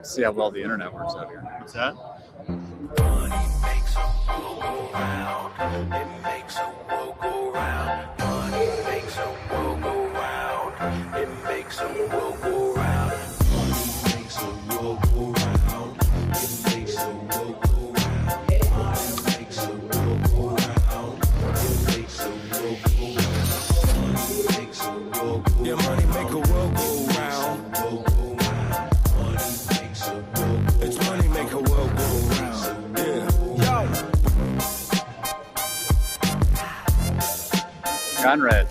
See how well the internet works out here. What's that? Money makes a world go round. It makes a world go round. Money makes a world go round. It makes a world go round. Money makes a world go round. It makes a world go round. Money makes a world go round. It makes a world go round. Money makes a world go round. Yeah, money make a world go round. It's money make a world go round. Yeah. Yo. Conrad,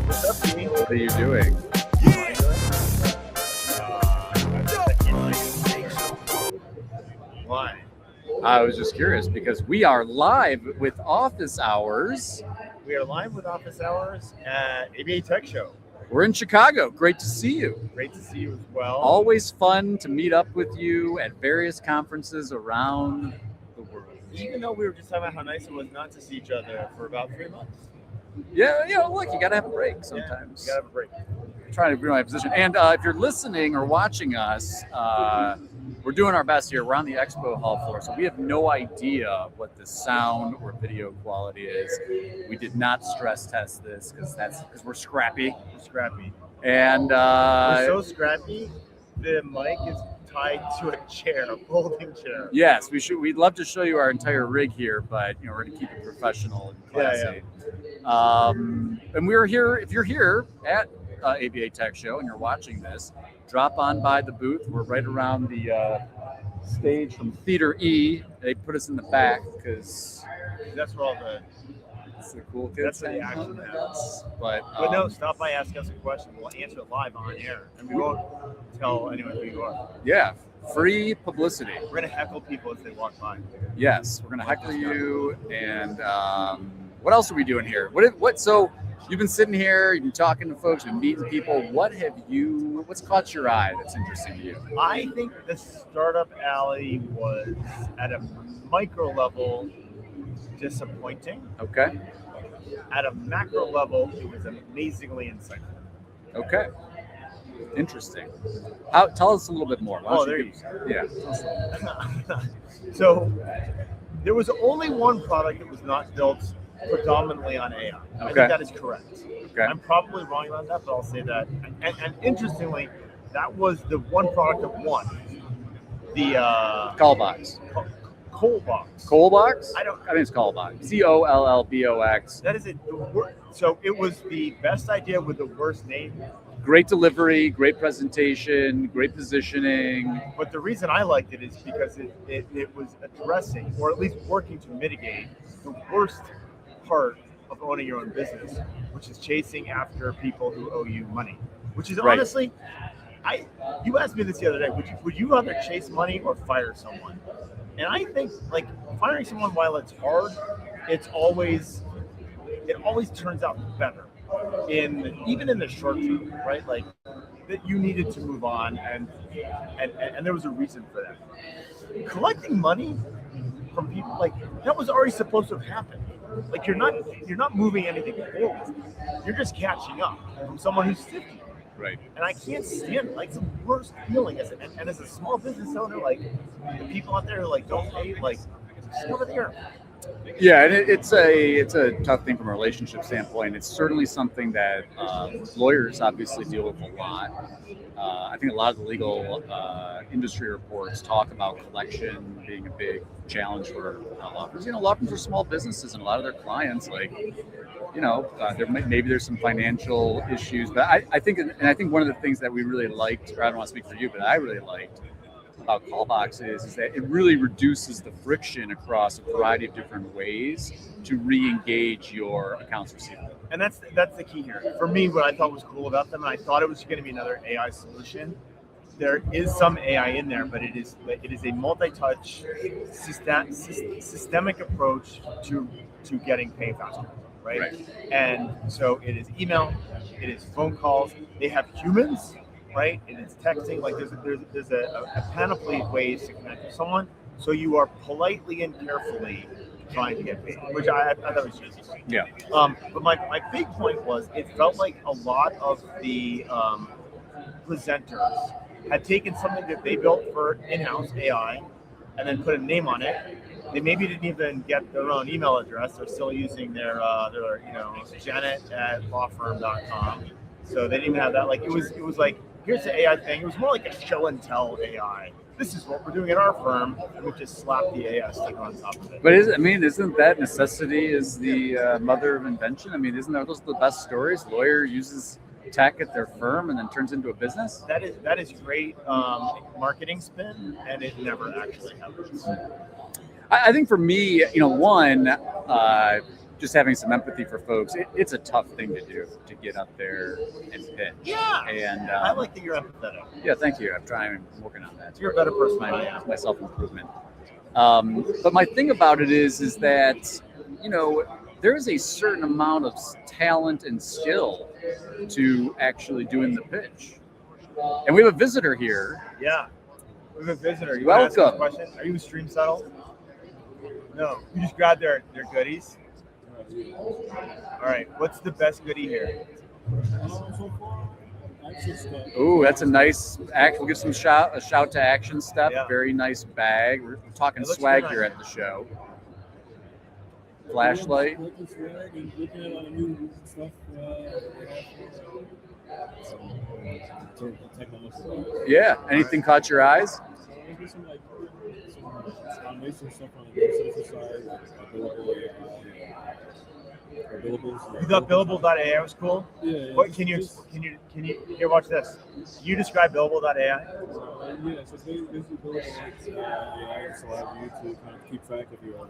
what's up, Gyi? What are you doing? Why? I was just curious because we are live with Office Hours. We are live with Office Hours at ABA Tech Show. We're in Chicago. Great to see you. Great to see you as well. Always fun to meet up with you at various conferences around the world. Even though we were just talking about how nice it was not to see each other for about 3 months. Yeah, look, you got to have a break sometimes. Yeah, you got to have a break. I'm trying to agree on my position. And if you're listening or watching us, we're doing our best here. We're on the expo hall floor, so we have no idea what the sound or video quality is. We did not stress test this because we're scrappy. We're scrappy. And we're so scrappy, the mic is tied to a chair, a folding chair. Yes, we'd love to show you our entire rig here, but we're going to keep it professional and classy. Yeah. And we're here. If you're here at ABA Tech Show and you're watching this, drop on by the booth. We're right around the stage from Theater E. They put us in the back because that's where all the cool kids. That's the action happens. But no, stop by, ask us a question. We'll answer it live on air, and we won't tell anyone who you are. Yeah, free publicity. We're gonna heckle people as they walk by. Yes, we're gonna heckle you. And what else are we doing here? What? So you've been sitting here, you've been talking to folks, you've been meeting people. What's caught your eye that's interesting to you? I think the Startup Alley was at a micro level disappointing. Okay. At a macro level, it was amazingly insightful. Okay. Interesting. Tell us a little bit more. There you go. Yeah. So there was only one product that was not built predominantly on AI. I think that is correct. Okay. I'm probably wrong about that, but I'll say that. And interestingly, that was the one product that won. The Callbox. Coalbox. Coalbox? I think it's Callbox. COLLBOX. That is it. So it was the best idea with the worst name. Great delivery, great presentation, great positioning. But the reason I liked it is because it was addressing, or at least working to mitigate, the worst part of owning your own business, which is chasing after people who owe you money. Which is honestly, you asked me this the other day. Would you rather chase money or fire someone? And I think like firing someone while it's hard, it always turns out better. Even in the short term, right? Like that you needed to move on, and there was a reason for that. Collecting money from people, like that was already supposed to have happened. Like you're not moving anything forward. You're just catching up from someone who's 50. Right. And I can't stand it. Like it's the worst feeling as a small business owner, like the people out there who like don't pay, like sit over there. Yeah, and it's a tough thing from a relationship standpoint. It's certainly something that lawyers obviously deal with a lot. I think a lot of the legal industry reports talk about collection being a big challenge for law firms. Law firms are small businesses, and a lot of their clients, maybe there's some financial issues. But I think one of the things that we really liked, or I don't want to speak for you, but I really liked about Callbox is that it really reduces the friction across a variety of different ways to re-engage your accounts receivable. And that's the key here. For me, what I thought was cool about them, and I thought it was going to be another AI solution. There is some AI in there, but it is a multi-touch, systemic approach to getting paid faster, right? And so it is email, it is phone calls. They have humans. Right, and it's texting. Like there's a panoply of ways to connect with someone. So you are politely and carefully trying to get paid, which I thought was easy. Yeah. But my big point was it felt like a lot of the presenters had taken something that they built for in-house AI and then put a name on it. They maybe didn't even get their own email address. They're still using their Janet@lawfirm.com. So they didn't even have that. Like it was like, here's the AI thing. It was more like a show and tell AI. This is what we're doing at our firm, and we just slapped the AI sticker on top of it. But isn't that necessity is the mother of invention? I mean, isn't those the best stories? Lawyer uses tech at their firm and then turns into a business. That is great marketing spin, and it never actually happens. I think for me, one, just having some empathy for folks, it's a tough thing to do, to get up there and pitch. Yeah. And I like that you're empathetic. Yeah, thank you. I'm working on that. You're a better person than I am. My self-improvement. But my thing about it is that, there is a certain amount of talent and skill to actually doing the pitch. And we have a visitor here. Yeah. We have a visitor. You Welcome. Want to ask a question? Are you a stream settle? No. You just grabbed their goodies? All right. What's the best goodie here? Ooh, that's a nice act. We'll give a shout to Action Step. Yeah. Very nice bag. We're talking It looks swag good. here at the show. Flashlight. Yeah. Anything caught your eyes? You thought billable.ai was cool? Yeah. What can you here? Watch this. Can you describe billable.ai? Yeah, so basically billable AI just allows you to kind of keep track of your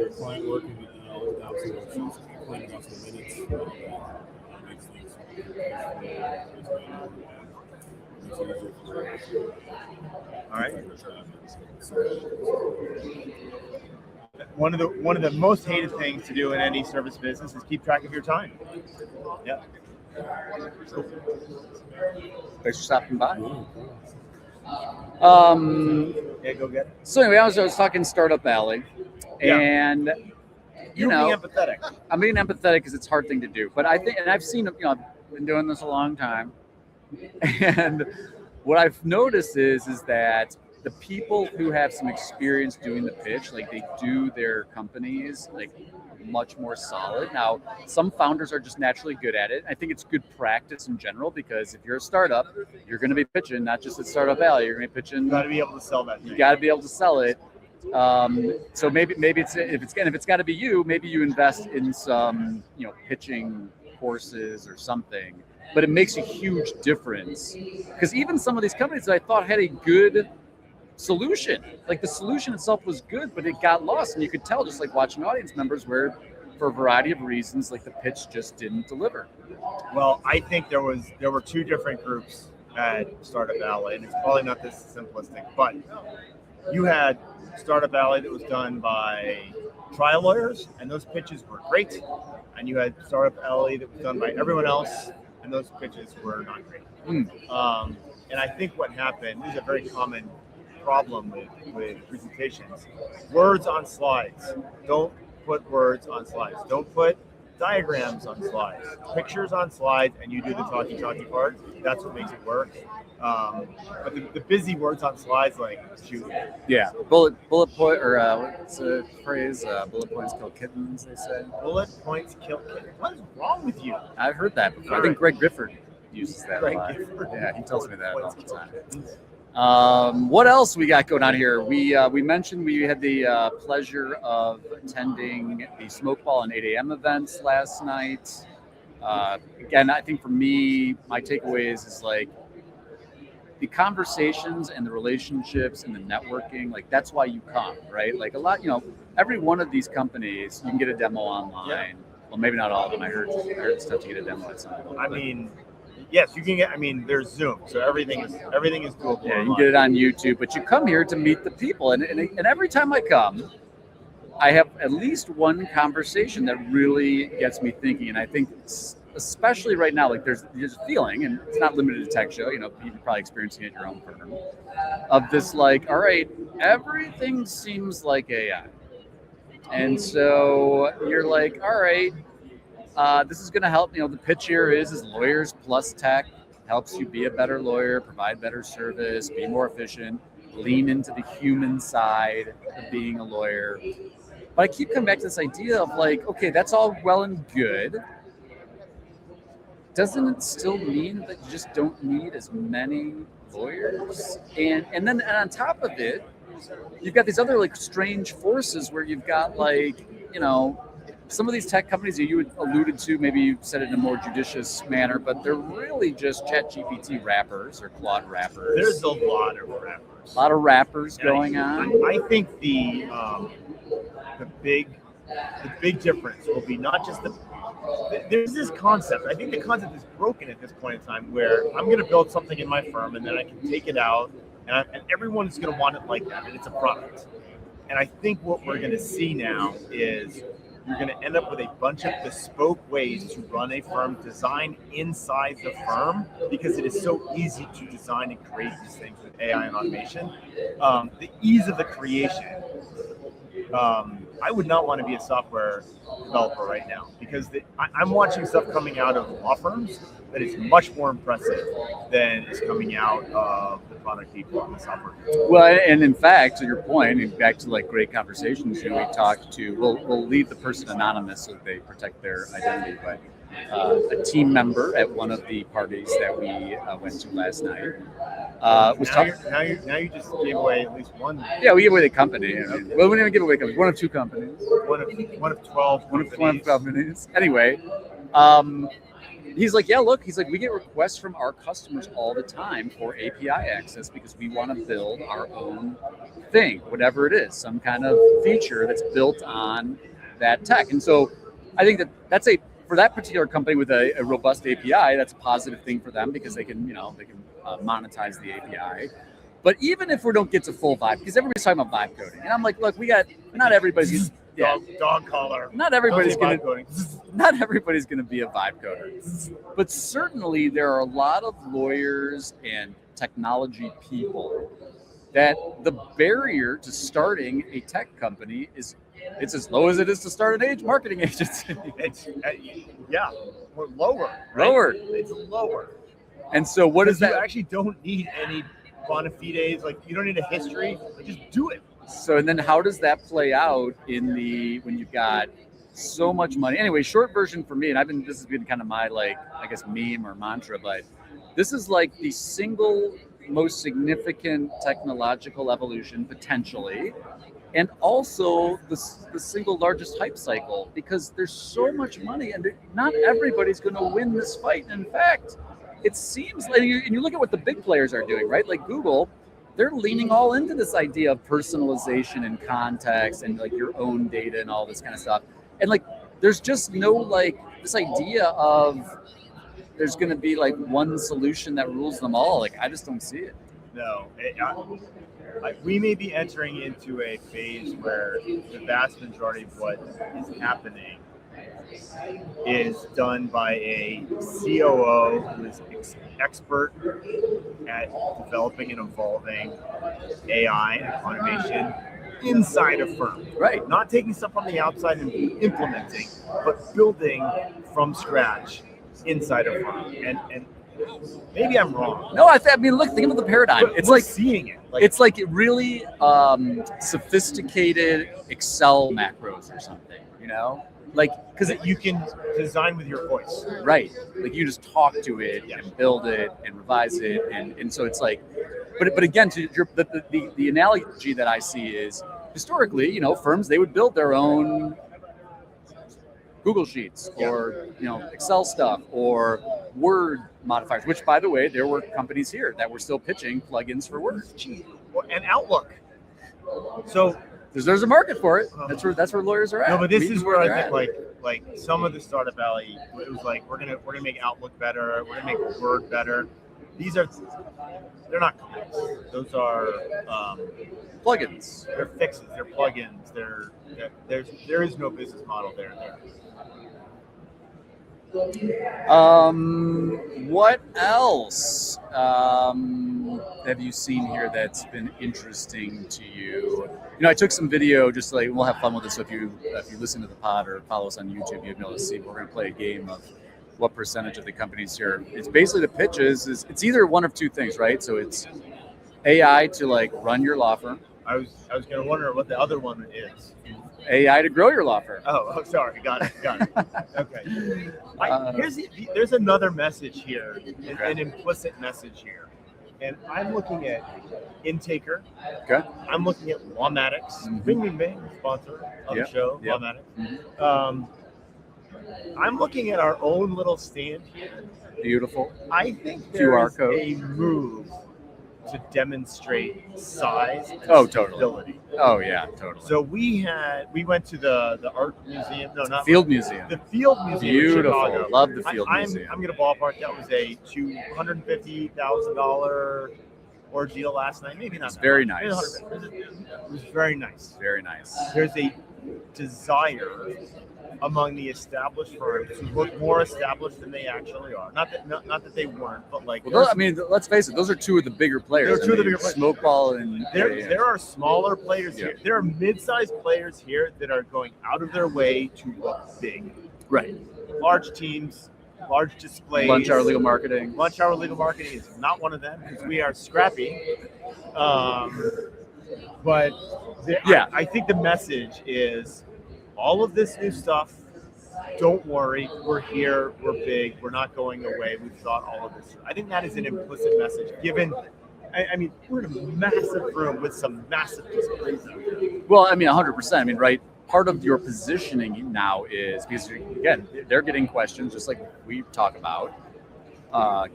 client work and down to claiming down to the minutes. Makes things All right. One of the most hated things to do in any service business is keep track of your time. Yeah. Thanks for stopping by. Yeah, go get it. So anyway, I was talking Startup Alley, Yeah. and You're being empathetic. I'm being empathetic because it's a hard thing to do. But I think, and I've seen, I've been doing this a long time, and what I've noticed is that the people who have some experience doing the pitch, like they do their companies like much more solid. Now, some founders are just naturally good at it. I think it's good practice in general because if you're a startup, you're going to be pitching not just at Startup Alley. You're going to be pitching. You got to be able to sell that. You got to be able to sell it. So maybe if it's got to be you, maybe you invest in some pitching courses or something. But it makes a huge difference because even some of these companies that I thought had a good solution, like the solution itself was good, but it got lost, and you could tell just like watching audience members where, for a variety of reasons, like the pitch just didn't deliver. Well, I think there were two different groups at Startup Alley, and it's probably not this simplistic, but you had Startup Alley that was done by trial lawyers, and those pitches were great, and you had Startup Alley that was done by everyone else, and those pitches were not great. And I think what happened, this is a very common problem with presentations. Words on slides. Don't put words on slides. Don't put diagrams on slides. Pictures on slides, and you do the talky part. That's what makes it work. But the busy words on slides, like shoot. Yeah, bullet point, or what's the phrase? Bullet points kill kittens, they say. Bullet points kill kittens. What is wrong with you? I've heard that before. I think Greg Gifford uses that Greg a lot. Gifford. Yeah, he tells me that all the time. What else we got going on here? We mentioned we had the pleasure of attending the Smokeball and 8 a.m. events last night. Again, I think for me, my takeaway is like the conversations and the relationships and the networking, like that's why you come, right? Like a lot, every one of these companies, you can get a demo online. Yeah. Well, maybe not all of them. I heard it's tough to get a demo at some point. I mean, yes, you can get. I mean, there's Zoom, so everything is doable. Yeah, you can get it on YouTube, but you come here to meet the people, and every time I come, I have at least one conversation that really gets me thinking, and I think especially right now, like there's a feeling, and it's not limited to tech show. You're probably experiencing it at your own firm, of this like, all right, everything seems like AI, and so you're like, all right. This is going to help. The pitch here is lawyers plus tech helps you be a better lawyer, provide better service, be more efficient, lean into the human side of being a lawyer. But I keep coming back to this idea of like, okay, that's all well and good. Doesn't it still mean that you just don't need as many lawyers? And then on top of it, you've got these other like strange forces where you've got like, some of these tech companies that you alluded to, maybe you said it in a more judicious manner, but they're really just ChatGPT wrappers or Claude wrappers. There's a lot of wrappers. A lot of wrappers going on. I think the big difference will be not just there's this concept. I think the concept is broken at this point in time where I'm going to build something in my firm and then I can take it out and everyone's going to want it like that, and it's a product. And I think what we're going to see now is you're going to end up with a bunch of bespoke ways to run a firm designed inside the firm, because it is so easy to design and create these things with AI and automation. The ease of the creation. I would not want to be a software developer right now, because I'm watching stuff coming out of law firms that is much more impressive than is coming out of the product people and the software people. Well, and in fact, to your point, and back to like great conversations, we talked to, we'll leave the person anonymous so that they protect their identity, but a team member at one of the parties that we went to last night was talking. Now you just gave away at least one. Yeah, we gave away the company. Well, we didn't give away companies. One of two companies. One of 12 companies. One of companies. Anyway, he's like, yeah, look, he's like, we get requests from our customers all the time for API access because we want to build our own thing, whatever it is, some kind of feature that's built on that tech. And so I think that's for that particular company with a robust API, that's a positive thing for them because they can monetize the API. But even if we don't get to full vibe, because everybody's talking about vibe coding, and I'm like, look, not everybody's dog collar. Not everybody's gonna be a vibe coder, but certainly there are a lot of lawyers and technology people that the barrier to starting a tech company it's as low as it is to start an marketing agency. It's or lower. Right? Lower. It's lower. And so what is that? You actually don't need any bona fides. Like, you don't need a history. Just do it. So, and then how does that play out when you've got so much money? Anyway, short version for me, and this has been kind of my meme or mantra, but this is like the single most significant technological evolution potentially, and also the single largest hype cycle, because there's so much money and not everybody's going to win this fight. And in fact, it seems like, and you look at what the big players are doing, right? Like Google, they're leaning all into this idea of personalization and context and like your own data and all this kind of stuff. And like, there's just no like this idea of there's going to be like one solution that rules them all. Like, I just don't see it. No, we may be entering into a phase where the vast majority of what is happening is done by a COO who is expert at developing and evolving AI and automation inside a firm. Right. Not taking stuff from the outside and implementing, but building from scratch inside a firm. And maybe I'm wrong. No, I mean, look, think about the paradigm. But it's we're like seeing it. It's like really sophisticated Excel macros or something, like because you can design with your voice, right? Like you just talk to it and build it and revise it, and so it's like, but again, to the analogy that I see is historically, firms, they would build their own Google Sheets or Excel stuff or Word modifiers, which, by the way, there were companies here that were still pitching plugins for Word and Outlook. So there's a market for it. That's where lawyers are at. No, but this is where I think like some of the startup alley, it was like we're gonna make Outlook better, we're gonna make Word better. They're not companies. Those are plugins. They're fixes. They're plugins. There is no business model there. What else have you seen here that's been interesting to you? I took some video, just like, we'll have fun with this. So if you listen to the pod or follow us on YouTube, you'll be able to see. We're going to play a game of what percentage of the companies here. It's basically the pitch is it's either one of two things, right? So it's AI to like run your law firm, I was going to wonder what the other one is. AI to grow your law firm. Oh, sorry. Got it. Okay. There's another message here, an implicit message here. And I'm looking at Intaker. Okay. I'm looking at Lawmatics. Bing, sponsor of the show, Lawmatics. I'm looking at our own little stand here. Beautiful. I think QR there's code. a move to demonstrate size and Totally. stability. Oh yeah, totally. So we went to the art museum. No, not Field Museum. The Field Museum. Beautiful. In Chicago. Love the Field Museum. I'm gonna ballpark. That was a $250,000 ordeal last night. Maybe not. It's that very much. nice. It was very nice. Very nice. There's a desire among the established firms to look more established than they actually are. Not that they weren't, but like. Well, I mean, let's face it; those are two of the bigger players. They're two of the bigger players. Smokeball and there are smaller players here. There are mid-sized players here that are going out of their way to look big. Right. Large teams, large displays. Lunch hour legal marketing. Lunch hour legal marketing is not one of them because we are scrappy. But I think the message is all of this new stuff. Don't worry, we're here, we're big, we're not going away. We've thought all of this. I think that is an implicit message. Given, I mean, we're in a massive room with some massive displays. Well, I mean, 100%. I mean, right. Part of your positioning now is because again, they're getting questions just like we talk about.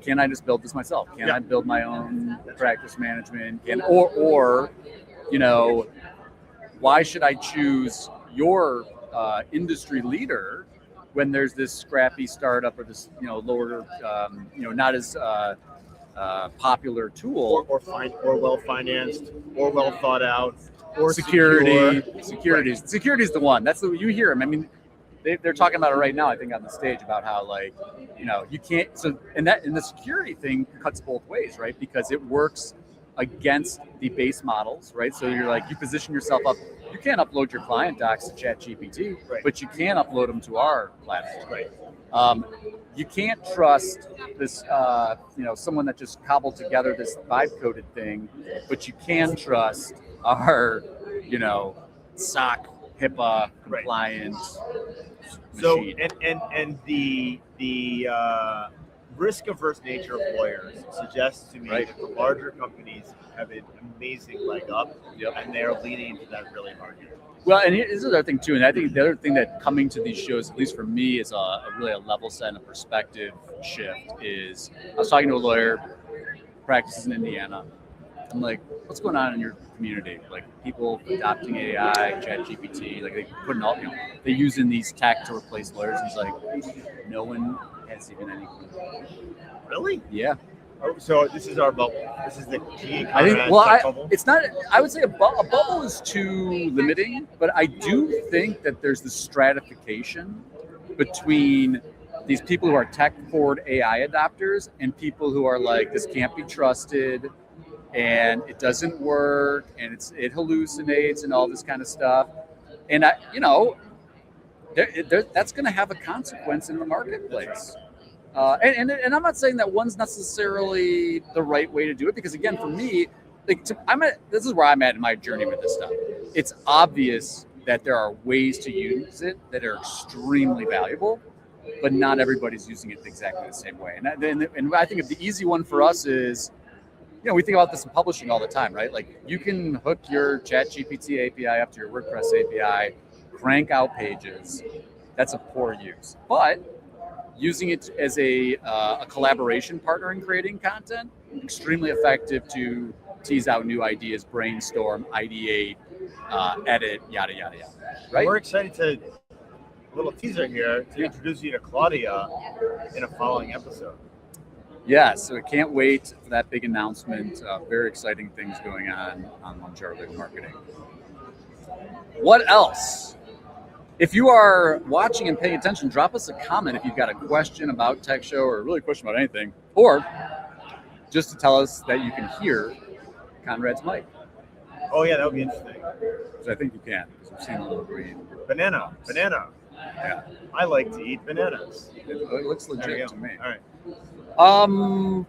Can I just build this myself? Can I build my own practice management? Or, you know, why should I choose your industry leader when there's this scrappy startup or this, you know, lower, not as popular tool or well financed or well thought out or security. Right. Security is the one. That's the you hear them. I mean, they're talking about it right now. I think on the stage about how like, you know, you can't. So and the security thing cuts both ways, right? Because it works against the base models, right? So you're like, you position yourself up. You can't upload your client docs to ChatGPT, but you can upload them to our platform. Right. You can't trust this, someone that just cobbled together this vibe-coded thing, but you can trust our, SOC, HIPAA compliant machine. So and the risk-averse nature of lawyers suggests to me that the larger companies have an amazing leg up, and they're leaning into that really hard. Well, and here's the other thing too, and I think the other thing that coming to these shows, at least for me, is really a level set and a perspective shift. Is I was talking to a lawyer, practices in Indiana. I'm like, what's going on in your community? Like people adopting AI, ChatGPT, like they putting all, they using these tech to replace lawyers. He's like, no one has even any clue. Really? Yeah. Oh, so this is our bubble. This is the key. I think. Well, it's not. I would say a bubble is too limiting, but I do think that there's this stratification between these people who are tech-forward AI adopters and people who are like, this can't be trusted, and it doesn't work, and it hallucinates, and all this kind of stuff. And that's going to have a consequence in the marketplace. And I'm not saying that one's necessarily the right way to do it, because again, for me, this is where I'm at in my journey with this stuff. It's obvious that there are ways to use it that are extremely valuable, but not everybody's using it exactly the same way. And I think the easy one for us is, we think about this in publishing all the time, right? Like you can hook your ChatGPT API up to your WordPress API, crank out pages. That's a poor use, but using it as a collaboration partner in creating content, extremely effective to tease out new ideas, brainstorm, ideate, edit, yada, yada, yada. Right? We're excited to, a little teaser here, to introduce you to Claudia in a following episode. Yeah, so I can't wait for that big announcement. Very exciting things going on Lunch Hour Legal Marketing. What else? If you are watching and paying attention, drop us a comment if you've got a question about Tech Show or really a question about anything, or just to tell us that you can hear Conrad's mic. Oh yeah, that would be interesting. Because I think you can, because we've seen a little green. Banana. Yeah. I like to eat bananas. It looks There you legit go. to me. All right.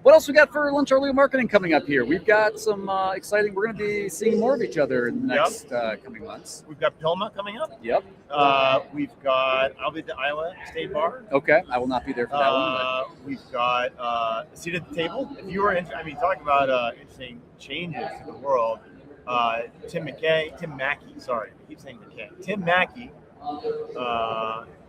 What else we got for Lunch Our Legal Marketing coming up here? We've got some exciting. We're going to be seeing more of each other in the next coming months. We've got Pilma coming up. Yep. We've got, I'll be at the Iowa State Bar. Okay. I will not be there for that one. But We've got a seat at the table. If you were, talking about interesting changes to the world, Tim Mackey, sorry, I keep saying McKay. Tim Mackey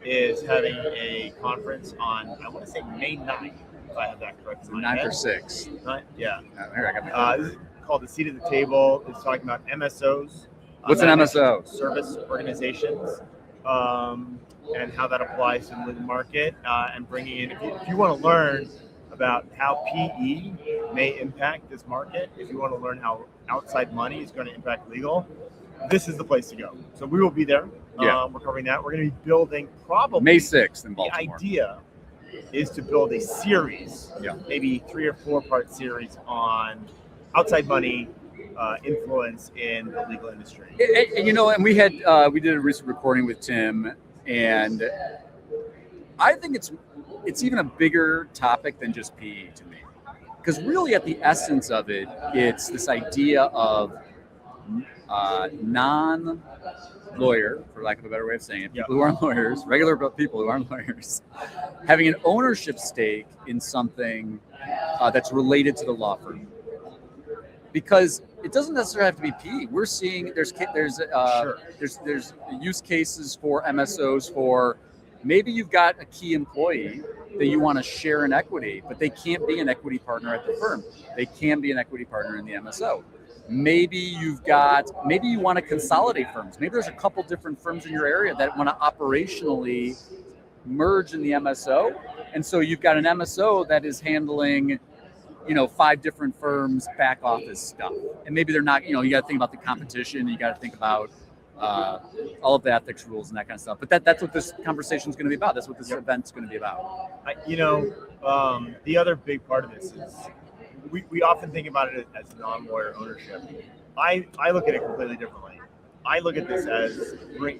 is having a conference on, I want to say May 9th, if I have that correct. 9th or 6th. Yeah. Here, I got my This is called the Seat at the Table. It's talking about MSOs. What's an MSO? Service organizations, and how that applies to the legal market, and bringing in, if you want to learn about how PE may impact this market, if you want to learn how outside money is going to impact legal, this is the place to go. So we will be there. Yeah. We're covering that. We're going to be building probably May 6th in the Baltimore. idea is to build a series, maybe 3 or 4 part series on outside money influence in the legal industry. And we had we did a recent recording with Tim, and I think it's even a bigger topic than just PE to me, because really at the essence of it, it's this idea of non-lawyer, for lack of a better way of saying it, people who aren't lawyers, regular people who aren't lawyers, having an ownership stake in something that's related to the law firm. Because it doesn't necessarily have to be PE. We're seeing there's use cases for MSOs for maybe you've got a key employee that you want to share in equity, but they can't be an equity partner at the firm. They can be an equity partner in the MSO. Maybe you want to consolidate firms. Maybe there's a couple different firms in your area that want to operationally merge in the MSO. And so you've got an MSO that is handling 5 different firms' back office stuff. And maybe they're not, you got to think about the competition. You got to think about all of the ethics rules and that kind of stuff. But that's what this conversation is going to be about. That's what this event's going to be about. The other big part of this is we often think about it as non-lawyer ownership. I look at it completely differently. I look at this as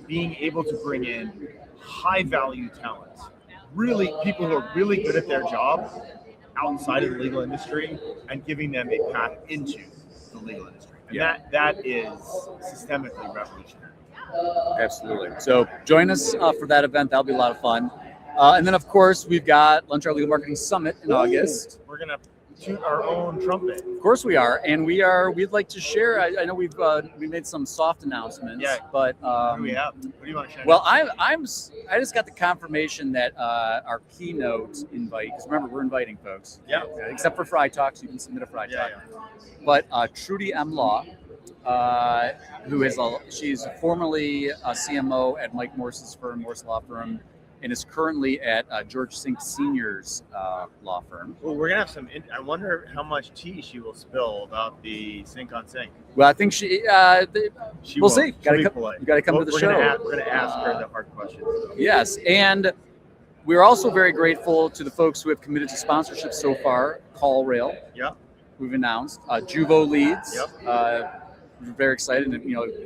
being able to bring in high-value talent, really people who are really good at their job outside of the legal industry, and giving them a path into the legal industry. And that is systemically revolutionary. Absolutely. So join us for that event. That'll be a lot of fun. And then, of course, we've got Lunch Our Legal Marketing Summit in August. We're going to toot our own trumpet. Of course we are. And we'd like to share. I know we made some soft announcements. Yeah. But what do we have? What do you want to share? Well, I just got the confirmation that our keynote invite, because remember, we're inviting folks. Yeah. Except for Fry Talks, you can submit a Fry Talk. Yeah. But Trudy M. Law, she's formerly a CMO at Mike Morse's firm, Morse Law Firm, and is currently at George Sink Senior's law firm. Well, we're gonna have some. I wonder how much tea she will spill about the Sink on Sink. Well, I think we'll see. You got to come to the show. We're gonna ask her the hard questions. Yes, and we're also very grateful to the folks who have committed to sponsorship so far. Call Rail. Yep. We've announced Juvo Leads. Yep. We're very excited, and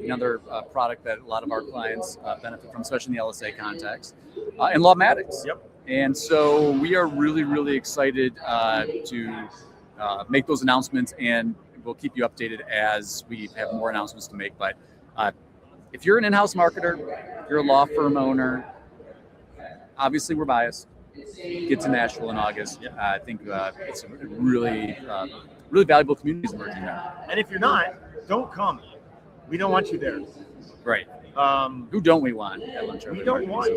another product that a lot of our clients benefit from, especially in the LSA context, and Lawmatics. Yep. And so we are really, really excited to make those announcements, and we'll keep you updated as we have more announcements to make. But if you're an in-house marketer, if you're a law firm owner, obviously we're biased. Get to Nashville in August. I think it's a really valuable community emerging there. And if you're not, don't come. We don't want you there. Right. Who don't we want at Lunch? We don't want.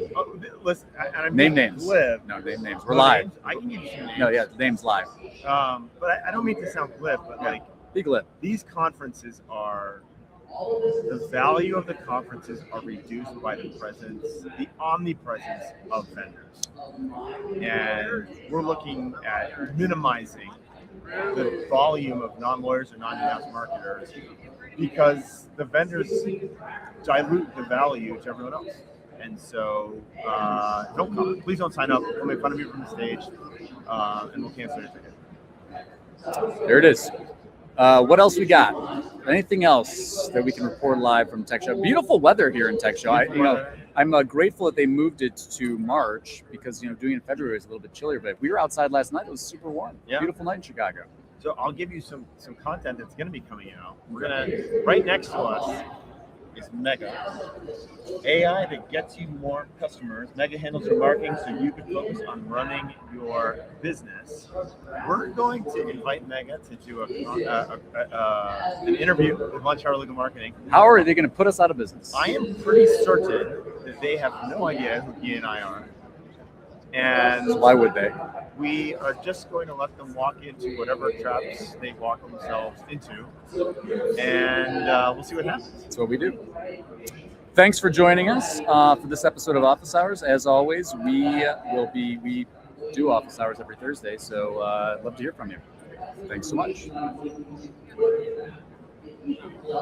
Listen, and I'm name names. Glib. No, name names. We're live. I can give you some names. No, yeah, the name's live. But I don't mean to sound glib, but Be glib. These conferences are. The value of the conferences are reduced by the omnipresence of vendors, and we're looking at minimizing the volume of non-lawyers or non-in-house marketers because the vendors dilute the value to everyone else. And so don't come. Please don't sign up. We'll make fun of you from the stage, and we'll cancel your ticket. There it is. What else we got? Anything else that we can report live from Tech Show? Beautiful weather here in Tech Show. I'm grateful that they moved it to March because doing it in February is a little bit chillier. But we were outside last night; it was super warm. Yeah. Beautiful night in Chicago. So I'll give you some content that's going to be coming out. We're gonna right next to us is Mega AI that gets you more customers. Mega handles your marketing so you can focus on running your business. We're going to invite Mega to do an interview with Lunch Hour Legal Marketing. How are they going to put us out of business? I am pretty certain that they have no idea who Gyi and I are. And So why would they? we are just going to let them walk into whatever traps they walk themselves into, and we'll see what happens. That's what we do. Thanks for joining us for this episode of Office Hours. As always, we do Office Hours every Thursday, so I'd love to hear from you. Thanks so much.